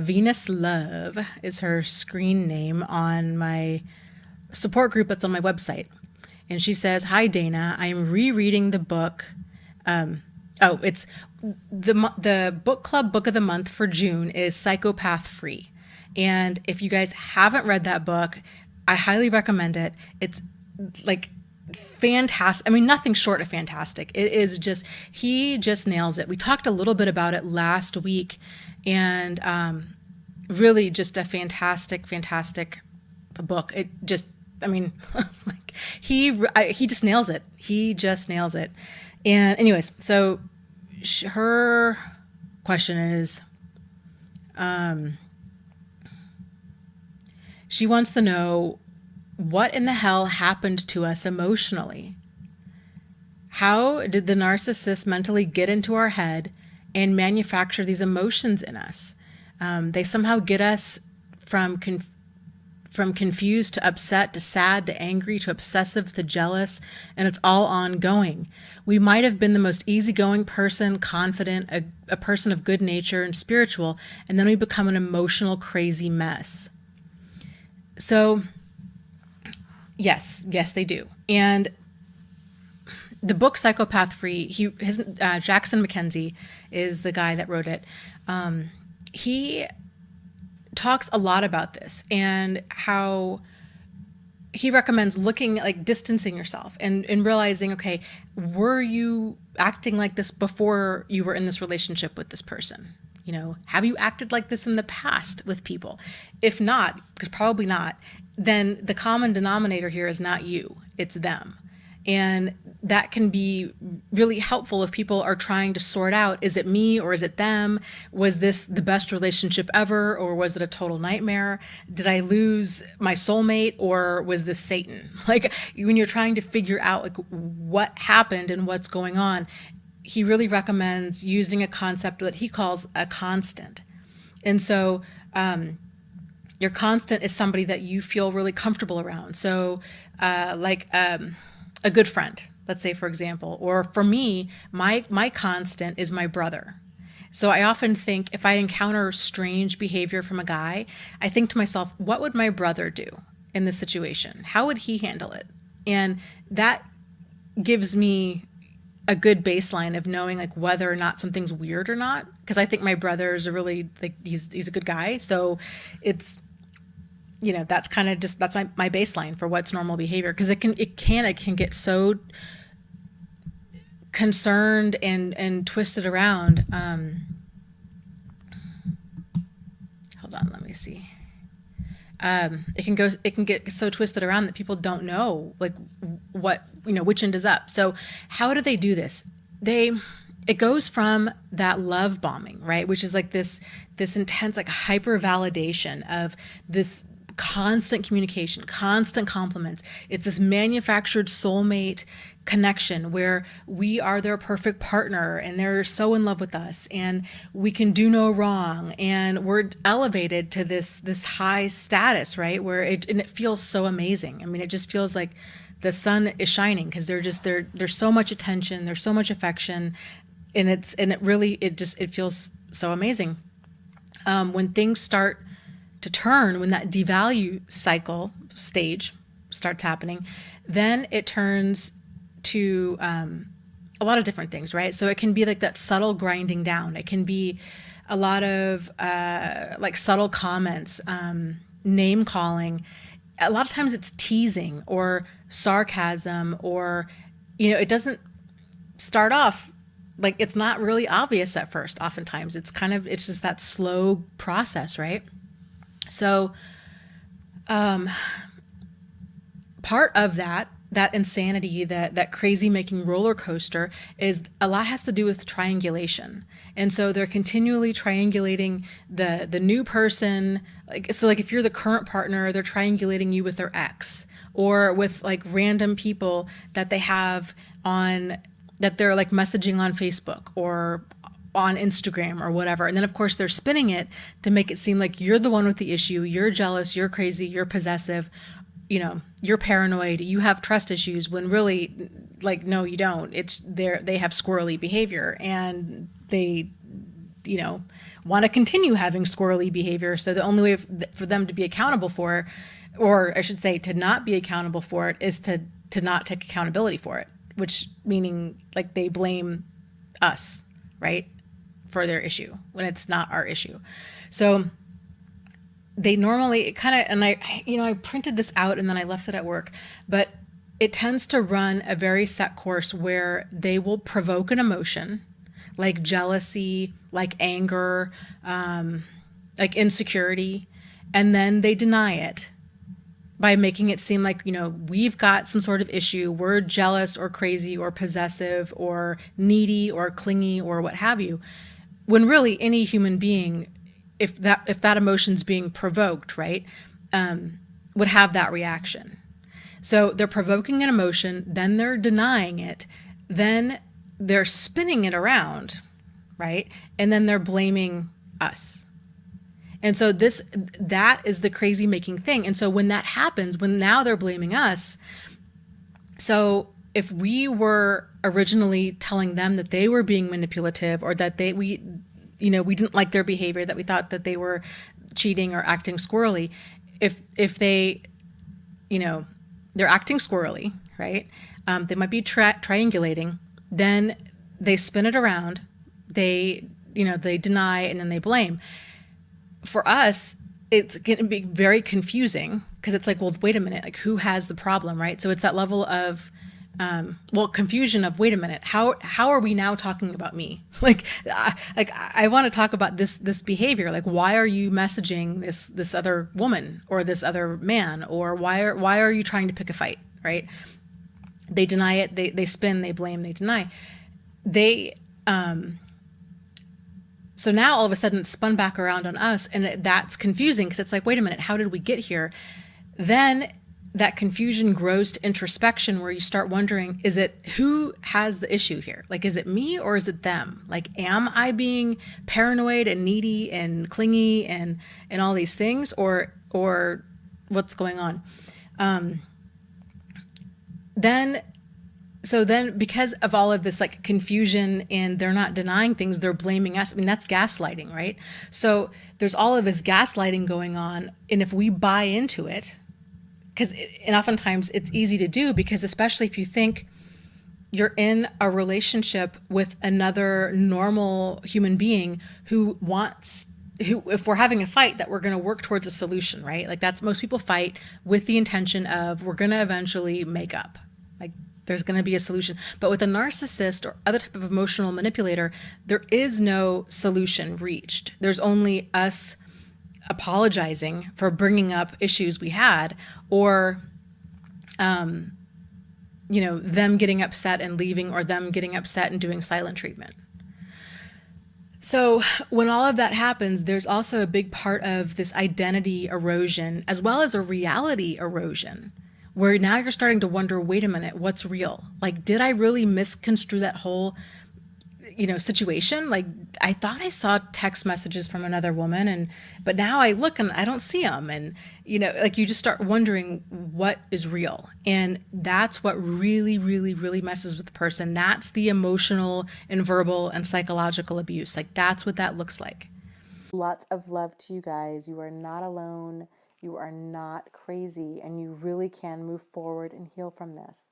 Venus Love is her screen name on my support group that's on my website. And she says, "Hi, Dana. I am rereading the book. It's the book club book of the month for June is Psychopath Free. And if you guys haven't read that book, I highly recommend it. It's like fantastic. I mean, nothing short of fantastic. It is just, he just nails it. We talked a little bit about it last week, and really just a fantastic, fantastic book. It just, I mean, like he just nails it. He just nails it. And anyways, so her question is, she wants to know, what in the hell happened to us emotionally? How did the narcissist mentally get into our head and manufacture these emotions in us? They somehow get us from confused to upset to sad to angry to obsessive to jealous, and it's all ongoing. We might have been the most easygoing person, confident, a person of good nature and spiritual, and then we become an emotional, crazy mess. So, yes, they do. And the book Psychopath Free, Jackson McKenzie is the guy that wrote it. He talks a lot about this and how he recommends looking, like distancing yourself and realizing, okay, were you acting like this before you were in this relationship with this person? You know, have you acted like this in the past with people? If not, because probably not, then the common denominator here is not you, it's them. And that can be really helpful if people are trying to sort out, is it me or is it them? Was this the best relationship ever, or was it a total nightmare? Did I lose my soulmate, or was this Satan? Like, when you're trying to figure out like what happened and what's going on, he really recommends using a concept that he calls a constant. And so your constant is somebody that you feel really comfortable around. So a good friend, let's say, for example, or for me, my constant is my brother. So I often think, if I encounter strange behavior from a guy, I think to myself, what would my brother do in this situation? How would he handle it? And that gives me a good baseline of knowing like whether or not something's weird or not. Because I think my brother's a really, like, he's a good guy. So it's, you know, that's kind of just, that's my baseline for what's normal behavior. Because it can get so concerned and twisted around. Hold on, let me see. It can get so twisted around that people don't know like what, you know, which end is up. So how do they do this? It goes from that love bombing, right? Which is like this intense, like hyper validation of this constant communication, constant compliments. It's this manufactured soulmate connection where we are their perfect partner and they're so in love with us and we can do no wrong, and we're elevated to this high status, right? Where it feels so amazing. I mean, it just feels like the sun is shining because there's so much attention, there's so much affection, and it feels so amazing. When things start to turn, when that devalue cycle stage starts happening, then it turns to a lot of different things, right? So it can be like that subtle grinding down. It can be a lot of like subtle comments, name calling. A lot of times it's teasing or sarcasm, or, you know, it doesn't start off like, it's not really obvious at first. Oftentimes it's just that slow process, right? So part of that insanity, that crazy making roller coaster, is a lot has to do with triangulation. And so they're continually triangulating the new person. Like if you're the current partner, they're triangulating you with their ex, or with like random people that they have that they're like messaging on Facebook or on Instagram or whatever. And then of course they're spinning it to make it seem like you're the one with the issue. You're jealous, you're crazy, you're possessive, you know, you're paranoid, you have trust issues, when really, like, no, you don't. They have squirrely behavior, and they you know, want to continue having squirrely behavior. So the only way for them to be accountable for it, or I should say to not be accountable for it, is to not take accountability for it, which meaning like they blame us, right, for their issue when it's not our issue. So they normally kind of, and I printed this out and then I left it at work, but it tends to run a very set course where they will provoke an emotion like jealousy, like anger, like insecurity, and then they deny it by making it seem like, we've got some sort of issue. We're jealous or crazy or possessive or needy or clingy or what have you. When really any human being, if that emotion's being provoked, right, would have that reaction. So they're provoking an emotion, then they're denying it, then they're spinning it around, right? And then they're blaming us. And so that is the crazy making thing. And so when that happens, when now they're blaming us, so if we were originally telling them that they were being manipulative or that we didn't like their behavior, that we thought that they were cheating or acting squirrely, if they, they're acting squirrely, right? They might be triangulating. Then they spin it around. They deny and then they blame. For us, it's going to be very confusing because it's like, well, wait a minute, like who has the problem, right? So it's that level of, confusion of, wait a minute, how are we now talking about me? I want to talk about this behavior. Like, why are you messaging this other woman or this other man, or why are you trying to pick a fight, right? They deny it. They spin. They blame. They deny. So now all of a sudden it's spun back around on us, and that's confusing because it's like, wait a minute, how did we get here? Then that confusion grows to introspection where you start wondering, is it who has the issue here? Like, is it me or is it them? Like, am I being paranoid and needy and clingy and all these things, or what's going on? Then because of all of this like confusion and they're not denying things, they're blaming us. I mean, that's gaslighting, right? So there's all of this gaslighting going on. And if we buy into it, and oftentimes it's easy to do because especially if you think you're in a relationship with another normal human being who if we're having a fight, that we're going to work towards a solution, right? Like that's, most people fight with the intention of, we're going to eventually make up. Like there's going to be a solution. But with a narcissist or other type of emotional manipulator, there is no solution reached. There's only us apologizing for bringing up issues we had, or them getting upset and leaving, or them getting upset and doing silent treatment. So when all of that happens, there's also a big part of this identity erosion as well as a reality erosion, where now you're starting to wonder, wait a minute, what's real? Like, did I really misconstrue that whole situation? Like, I thought I saw text messages from another woman, but now I look and I don't see them. And, like you just start wondering what is real. And that's what really, really, really messes with the person. That's the emotional and verbal and psychological abuse. Like, that's what that looks like. Lots of love to you guys. You are not alone. You are not crazy, and you really can move forward and heal from this.